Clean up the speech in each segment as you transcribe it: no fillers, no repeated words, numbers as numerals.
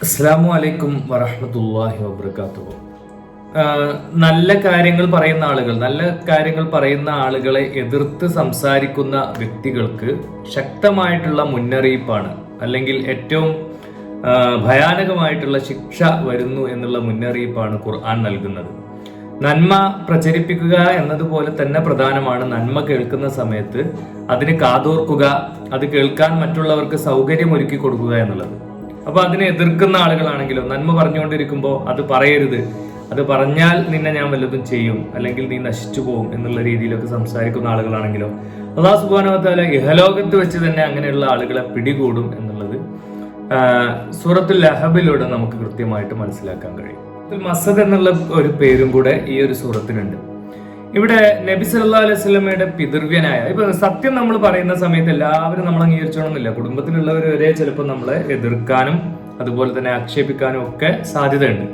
അസ്സലാമു അലൈക്കും വറഹ്മത്തുള്ളാഹി വബറകാതുഹു. നല്ല കാര്യങ്ങൾ പറയുന്ന ആളുകളെ എതിർത്ത് സംസാരിക്കുന്ന വ്യക്തികൾക്ക് ശക്തമായിട്ടുള്ള മുന്നറിയിപ്പാണ്, അല്ലെങ്കിൽ ഏറ്റവും ഭയാനകമായിട്ടുള്ള ശിക്ഷ വരുന്നു എന്നുള്ള മുന്നറിയിപ്പാണ് ഖുർആൻ നൽകുന്നത്. നന്മ പ്രചരിപ്പിക്കുക എന്നതുപോലെ തന്നെ പ്രധാനമാണ് നന്മ കേൾക്കുന്ന സമയത്ത് അതിന് കാതോർക്കുക, അത് കേൾക്കാൻ മറ്റുള്ളവർക്ക് സൗകര്യമൊരുക്കി കൊടുക്കുക എന്നുള്ളത്. അപ്പൊ അതിനെ എതിർക്കുന്ന ആളുകളാണെങ്കിലോ, നന്മ പറഞ്ഞുകൊണ്ടിരിക്കുമ്പോൾ അത് പറയരുത്, അത് പറഞ്ഞാൽ നിന്നെ ഞാൻ വല്ലതും ചെയ്യും, അല്ലെങ്കിൽ നീ നശിച്ചു പോകും എന്നുള്ള രീതിയിലൊക്കെ സംസാരിക്കുന്ന ആളുകളാണെങ്കിലോ, അല്ലാഹു സുബ്ഹാനഹു വ തആല ഇഹലോകത്ത് വെച്ച് തന്നെ അങ്ങനെയുള്ള ആളുകളെ പിടികൂടും എന്നുള്ളത് സൂറത്തുൽ ലഹബിലൂടെ നമുക്ക് കൃത്യമായിട്ട് മനസ്സിലാക്കാൻ കഴിയും. മസദ് എന്നുള്ള ഒരു പേരും കൂടെ ഈ ഒരു സൂറത്തിനുണ്ട്. ഇവിടെ നബി സല്ലല്ലാഹു അലൈഹി വസല്ലമയുടെ പിതൃവ്യനായ, ഇപ്പൊ സത്യം നമ്മൾ പറയുന്ന സമയത്ത് എല്ലാവരും നമ്മൾ അംഗീകരിച്ചോണമെന്നില്ല. കുടുംബത്തിലുള്ളവർ വരെ ചിലപ്പോൾ നമ്മളെ എതിർക്കാനും അതുപോലെ തന്നെ ആക്ഷേപിക്കാനും ഒക്കെ സാധ്യതയുണ്ട്.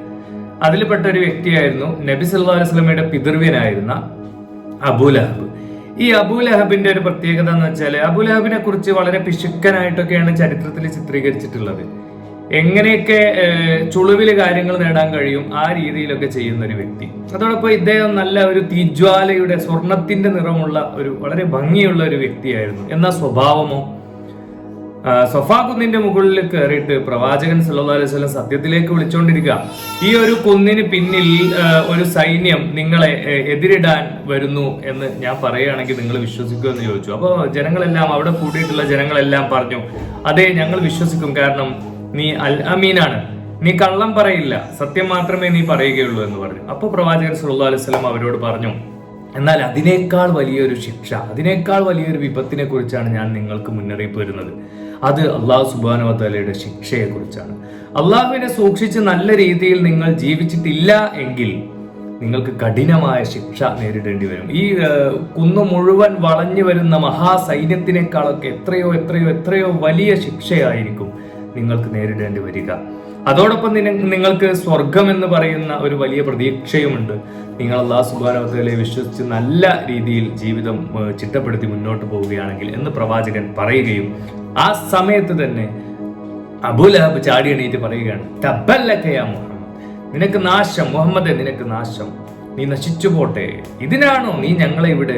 അതിൽപ്പെട്ട ഒരു വ്യക്തിയായിരുന്നു നബി സല്ലല്ലാഹു അലൈഹി വസല്ലമയുടെ പിതൃവ്യനായിരുന്ന അബൂലഹബ്. ഈ അബൂലഹബിന്റെ ഒരു പ്രത്യേകത എന്ന് വെച്ചാൽ, അബൂലഹബിനെ കുറിച്ച് വളരെ പിശുക്കനായിട്ടൊക്കെയാണ് ചരിത്രത്തിൽ ചിത്രീകരിച്ചിട്ടുള്ളത്. എങ്ങനെയൊക്കെ ചുളിവില് കാര്യങ്ങൾ നേടാൻ കഴിയും ആ രീതിയിലൊക്കെ ചെയ്യുന്ന ഒരു വ്യക്തി. അതോടൊപ്പം ഇദ്ദേഹം നല്ല ഒരു തീജ്വാലയുടെ സ്വർണത്തിന്റെ നിറമുള്ള ഒരു വളരെ ഭംഗിയുള്ള ഒരു വ്യക്തിയായിരുന്നു. എന്നാൽ സ്വഭാവമോ, സൊഫാ കുന്നിന്റെ മുകളിൽ കയറിയിട്ട് പ്രവാചകൻ സല്ലല്ലാഹു അലൈഹി വസല്ലം സത്യത്തിലേക്ക് വിളിച്ചുകൊണ്ടിരിക്കുക. ഈ ഒരു കുന്നിന് പിന്നിൽ ഒരു സൈന്യം നിങ്ങളെ എതിരിടാൻ വരുന്നു എന്ന് ഞാൻ പറയുകയാണെങ്കിൽ നിങ്ങൾ വിശ്വസിക്കുമോ എന്ന് ചോദിച്ചു. അപ്പോൾ ജനങ്ങളെല്ലാം, അവിടെ കൂടിയിട്ടുള്ള ജനങ്ങളെല്ലാം പറഞ്ഞു, അതെ ഞങ്ങൾ വിശ്വസിക്കും, കാരണം നീ അൽ അമീനാണ്, നീ കള്ളം പറയില്ല, സത്യം മാത്രമേ നീ പറയുകയുള്ളൂ എന്ന് പറഞ്ഞു. അപ്പോൾ പ്രവാചകൻ സല്ലല്ലാഹു അലൈഹി വസല്ലം അവരോട് പറഞ്ഞു, എന്നാൽ അതിനേക്കാൾ വലിയൊരു ശിക്ഷ, അതിനേക്കാൾ വലിയൊരു വിപത്തിനെ കുറിച്ചാണ് ഞാൻ നിങ്ങൾക്ക് മുന്നറിയിപ്പ് വരുന്നത്. അത് അല്ലാഹു സുബ്ഹാനഹു വ തആലയുടെ ശിക്ഷയെ കുറിച്ചാണ്. അള്ളാഹുവിനെ സൂക്ഷിച്ച് നല്ല രീതിയിൽ നിങ്ങൾ ജീവിച്ചിട്ടില്ല എങ്കിൽ നിങ്ങൾക്ക് കഠിനമായ ശിക്ഷ നേരിടേണ്ടി വരും. ഈ കുന്നു മുഴുവൻ വളഞ്ഞു വരുന്ന മഹാസൈന്യത്തിനേക്കാളൊക്കെ എത്രയോ എത്രയോ എത്രയോ വലിയ ശിക്ഷയായിരിക്കും നിങ്ങൾക്ക് നേരിടേണ്ടി വരിക. അതോടൊപ്പം നിങ്ങൾക്ക് സ്വർഗം എന്ന് പറയുന്ന ഒരു വലിയ പ്രതീക്ഷയുമുണ്ട്. നിങ്ങൾ അല്ലാഹു സുബ്ഹാനഹു വ തആലയെ വിശ്വസിച്ച് നല്ല രീതിയിൽ ജീവിതം ചിട്ടപ്പെടുത്തി മുന്നോട്ട് പോവുകയാണെങ്കിൽ എന്ന് പ്രവാചകൻ പറയുകയും, ആ സമയത്ത് തന്നെ അബൂലഹബ് ചാടി എണീറ്റ് പറയുകയാണ്, തബ്ബല്ലക യാ മുഹമ്മദ്, നിനക്ക് നാശം, മുഹമ്മദ് നിനക്ക് നാശം, നീ നശിച്ചു പോട്ടെ. ഇതിനാണോ നീ ഞങ്ങളെ ഇവിടെ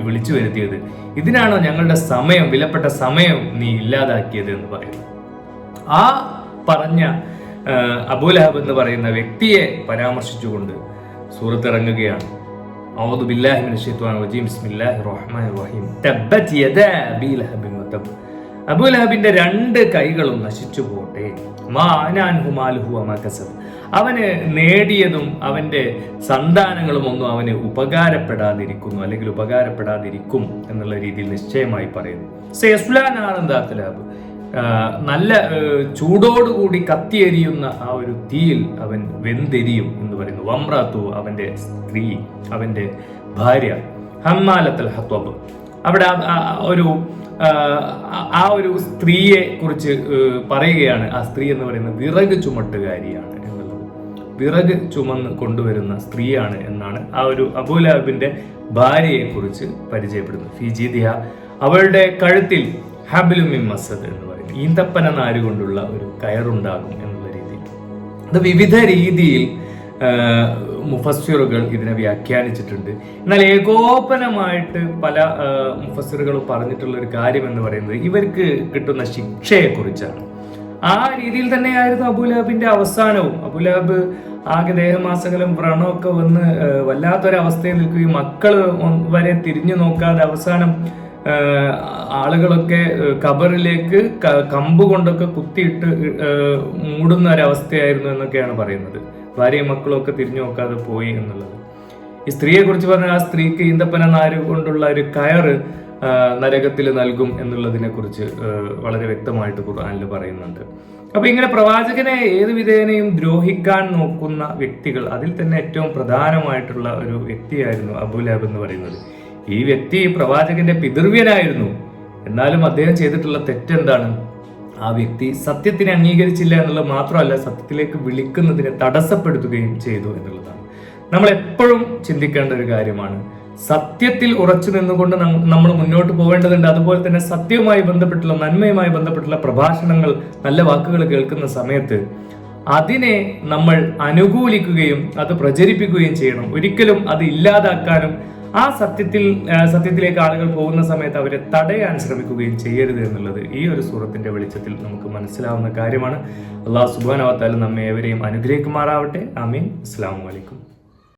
വിളിച്ചു വരുത്തിയത്? ഇതിനാണോ ഞങ്ങളുടെ സമയം, വിലപ്പെട്ട സമയം നീ ഇല്ലാതാക്കിയത് എന്ന് പറയുന്നു. ആ പറഞ്ഞ അബൂലഹബ് എന്ന് പറയുന്ന വ്യക്തിയെ പരാമർശിച്ചുകൊണ്ട് സൂറത്ത് ഇറങ്ങുകയാണ്. അഊദു ബില്ലാഹി മിനശ് ശൈത്വാനിർ റജീം, ബിസ്മില്ലാഹിർ റഹ്മാനിർ റഹീം, തബ്ബത് യദാ അബീ ലഹബിൻ വതബ്, അബൂലഹബിന്റെ രണ്ട് കൈകളും നശിച്ചു പോട്ടെ. മാ അനാൻഹു മാലുഹു വമാ കസബ്, അവന് നേടിയതും അവന്റെ സന്താനങ്ങളും ഒന്നും അവന് ഉപകാരപ്പെടാതിരിക്കുന്നു, അല്ലെങ്കിൽ ഉപകാരപ്പെടാതിരിക്കും എന്നുള്ള രീതിയിൽ നിശ്ചയമായി പറയുന്നു. സയസ്ലാ നാറൻ ദാത ലഹബ്, നല്ല ചൂടോടുകൂടി കത്തിയെരിയുന്ന ആ ഒരു തീയിൽ അവൻ വെന്തെരിയും എന്ന് പറയുന്നു. വമ്രാത്തു, അവന്റെ സ്ത്രീ, അവന്റെ ഭാര്യ, ഹമ്മാലത്തുൽ ഹത്വബ്, അവിടെ ആ ഒരു സ്ത്രീയെ കുറിച്ച് പറയുകയാണ്. ആ സ്ത്രീ എന്ന് പറയുന്നത് വിറക് ചുമട്ടുകാരിയാണ് എന്നുള്ളത്, വിറക് ചുമന്ന് കൊണ്ടുവരുന്ന സ്ത്രീയാണ് എന്നാണ് ആ ഒരു അബൂലഹബിന്റെ ഭാര്യയെ കുറിച്ച് പരിചയപ്പെടുന്നത്. ഫിജീദിഹ, അവളുടെ കഴുത്തിൽ ഹബ്ലും മിൻ മസദ് എന്ന് പറയുന്നത്, ഈന്തപ്പന നാര് കൊണ്ടുള്ള ഒരു കയറുണ്ടാകും എന്നുള്ള രീതിയിൽ. അത് വിവിധ രീതിയിൽ മുഫസ്സിറുകൾ ഇതിനെ വ്യാഖ്യാനിച്ചിട്ടുണ്ട്. എന്നാൽ ഏകോപനമായിട്ട് പല മുഫസ്സിറുകളും പറഞ്ഞിട്ടുള്ള ഒരു കാര്യം എന്ന് പറയുന്നത് ഇവർക്ക് കിട്ടുന്ന ശിക്ഷയെ കുറിച്ചാണ്. ആ രീതിയിൽ തന്നെയായിരുന്നു അബൂലഹബിന്റെ അവസാനവും. അബൂലഹബ് ആകെ ദേഹമാസകലം വ്രണമൊക്കെ വന്ന് വല്ലാത്തൊരവസ്ഥയിൽ നിൽക്കുകയും മക്കള് വരെ തിരിഞ്ഞു നോക്കാതെ അവസാനം ആളുകളൊക്കെ ഖബറിലേക്ക് കമ്പ് കൊണ്ടൊക്കെ കുത്തിയിട്ട് മൂടുന്ന ഒരവസ്ഥയായിരുന്നു എന്നൊക്കെയാണ് പറയുന്നത്. ഭാര്യയും മക്കളും ഒക്കെ തിരിഞ്ഞു നോക്കാതെ പോയി എന്നുള്ളത്. ഈ സ്ത്രീയെ കുറിച്ച് പറഞ്ഞാൽ, ആ സ്ത്രീക്ക് ഈന്തപ്പന നാര് കൊണ്ടുള്ള ഒരു കയറ് നരകത്തിൽ നൽകും എന്നുള്ളതിനെ കുറിച്ച് വളരെ വ്യക്തമായിട്ട് ഖുർആനിൽ പറയുന്നുണ്ട്. അപ്പൊ ഇങ്ങനെ പ്രവാചകനെ ഏത് വിധേനയും ദ്രോഹിക്കാൻ നോക്കുന്ന വ്യക്തികൾ, അതിൽ തന്നെ ഏറ്റവും പ്രധാനമായിട്ടുള്ള ഒരു വ്യക്തിയായിരുന്നു അബൂലഹബ് എന്ന് പറയുന്നത്. ഈ വ്യക്തി പ്രവാചകന്റെ പിതൃവ്യനായിരുന്നു. എന്നാലും അദ്ദേഹം ചെയ്തിട്ടുള്ള തെറ്റെന്താണ്? ആ വ്യക്തി സത്യത്തിനെ അംഗീകരിച്ചില്ല എന്നുള്ളത് മാത്രമല്ല, സത്യത്തിലേക്ക് വിളിക്കുന്നതിനെ തടസ്സപ്പെടുത്തുകയും ചെയ്തു എന്നുള്ളതാണ്. നമ്മൾ എപ്പോഴും ചിന്തിക്കേണ്ട ഒരു കാര്യമാണ്. സത്യത്തിൽ ഉറച്ചു നിന്നുകൊണ്ട് നമ്മൾ മുന്നോട്ട് പോകേണ്ടതുണ്ട്. അതുപോലെ തന്നെ സത്യവുമായി ബന്ധപ്പെട്ടുള്ള, നന്മയുമായി ബന്ധപ്പെട്ടുള്ള പ്രഭാഷണങ്ങൾ, നല്ല വാക്കുകൾ കേൾക്കുന്ന സമയത്ത് അതിനെ നമ്മൾ അനുകൂലിക്കുകയും അത് പ്രചരിപ്പിക്കുകയും ചെയ്യണം. ഒരിക്കലും അത് ഇല്ലാതാക്കാനും ആ സത്യത്തിലേക്ക് ആളുകൾ പോകുന്ന സമയത്ത് അവരെ തടയാൻ ശ്രമിക്കുകയും ചെയ്യരുത് എന്നുള്ളത് ഈ ഒരു സൂറത്തിന്റെ വെളിച്ചത്തിൽ നമുക്ക് മനസ്സിലാവുന്ന കാര്യമാണ്. അല്ലാഹു സുബ്ഹാനഹു വ തആല നമ്മെ ഏവരെയും അനുഗ്രഹിക്കുമാറാവട്ടെ. ആമീൻ. അസ്സലാമു അലൈക്കും.